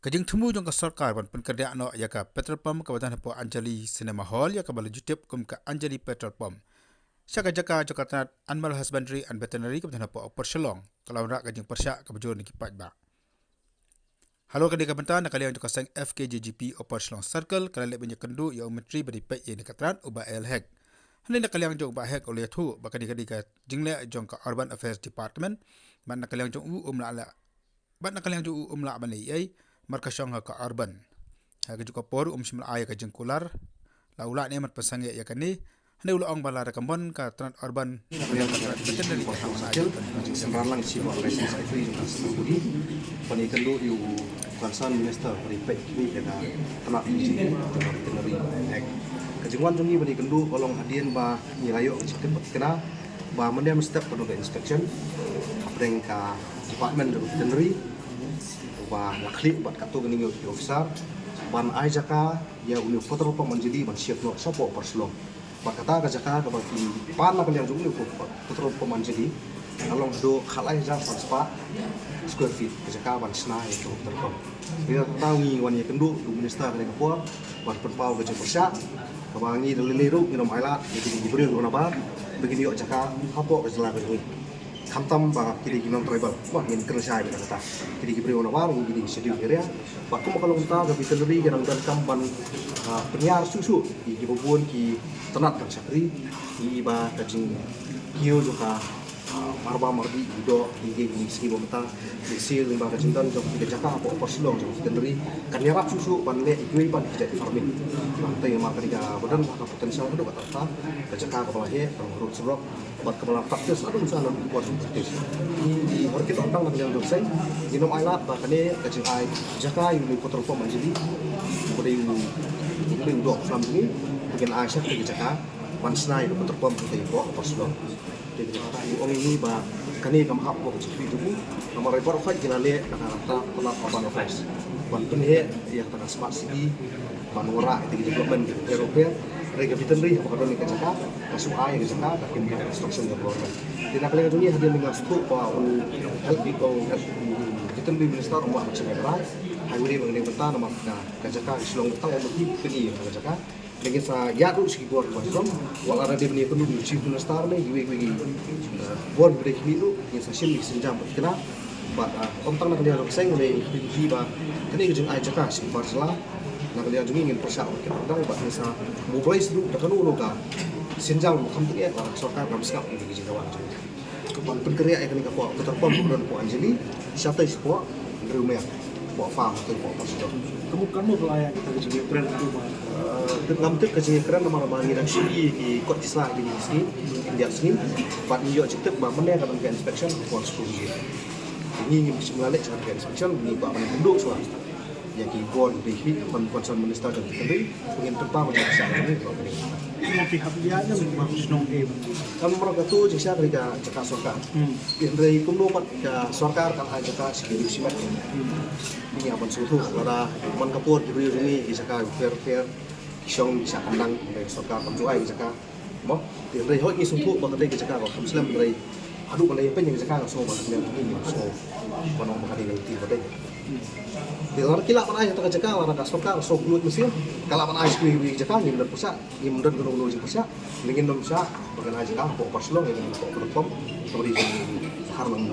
Kajing temu jong ka sarkar ban penkerja no ya ka petrol pump ka badan po Anjali Cinema Hall ya ka bala jutip kum ka Anjali Petrol Pump. Saka jaka Jakarta Animal Husbandry and Veterinary ka badan po Perselong kalau rak kajing persyak ka bajur ni kipat ba. Halo ka di ka bentan nakalian jong ka sang FKJGP Perselong Circle kala le banyak kendu ya menteri badi pe ye nekatran uba el hek. Hani nakalian jong ba hek oleh tu ba kadi ka jingle jong ka Urban Affairs Department ban nakalian jong la ban nakalian jong la bani ai markasong ka urban. Haga juga por simla aya ka jengkular. Laula ni mat pasang ya kani. Hande ulang bala rekambon ka tran urban. Yang betul dari hasil sembarang si organisasi saya itu budi pani kelu yu concern minister prefect ni kena tenak di veterinary act kejungan jungi bani kendu kolong hadien ba nirayo cepat kena ba mendiam step pada inspection apreng ka department veterinary ba lakli bat katu gini officer ban ai jaka ya uni foto pa manjidi ban chef no sopo Perselong ba kata ka jaka ka ba pan la yang jungli foto pa manjidi along do khalai jang spa square feet ka jaka ban snai to terpom dia tahu ngi wan ya kendu minister ka ko ban perpau ka jepusya ka bangi deliru ni no maila jadi diberi ko na ba begini yo jaka hapo ka jela ka Kamtam ba kiri ginom tribal wah ini kerja ini kata kiri kiri orang baru gini sedih kira waktu kalau kita ke veterinary kan dan kampan penyiar susu di bubun ki ternak kan sakri di ba kacing kio juga marba marbi do di segi bomta di sil ba kacing dan jok di jaka apa Perselong jok veterinary kan nyarap susu ban le ikui ban jadi farming lantai yang makan dia badan potensial itu kata ke jaka kepala he urut sebab buat kepala praktis ada misalnya buat praktis di market orang yang dok saya minum air bahkan ni kacing air jaka yang petrol pump jadi pada yang dok selama ini bikin air saya ke jaka pansna itu petrol pump kita bawa Perselong jadi kata orang ini bah kani kam hap ko chipi tu nomor report fight kina le kata pelak urban affairs bantu ni yang tengah smart city manora itu development Eropia rega veterinary apa kata ni kacaka masuk air kacaka tapi construction government tidak kali dunia hadir dengan stroke pa help people veterinary minister umah macam era highway mengenai benta nama kacaka Selong tang umah ni kacaka lagi sa yadu segi buat Perselong wala ada ni perlu chief minister ni giwe buat break milu yang session ni senjam kena ba tang nak dia seng ni di ba kini kejung ai jaka si Perselong nak dia juga ingin persak kita orang buat masa mobilize dulu dah kanu loka senjang kam tu ya sarkar kam skap ini di kawan kepan penkerja yang kau keterpom dan kau Anjali siapa ispo rumah bawa farm atau bawa Perselong Kemukan mo pelaya kita ke keren itu mah. Ngamtuk ke keren nama bagi dan sini di kot Islam di sini India sini pat iyo cetek ba mende kan ke inspection for school ini semula cara ke inspection ni ba mana penduk soal yang ki gol di concern minister dan veterinary ingin tempat macam sana ni Mau pihak dia nya bagus nong game. kami mereka tu jasa mereka cakap sarkar dari kumdo pat ke sarkar kan aja ka security simat ini apa suatu ada man kapur di sini jasa fair Kisong bisa kandang dari sarkar penjuai jasa mo dari hoi ni suatu bakal dari jasa ko muslim dari aduh kalau yang penting jasa so bakal ini so panong bakal ini ti di luar kila mana yang terjadi kalau ada sarkar so kulit mesin kalau mana ice cream di jaka ni mendat pusat ni mendat gunung di pusat ingin dom pusat bagan aja kan Perselong yang pom seperti harman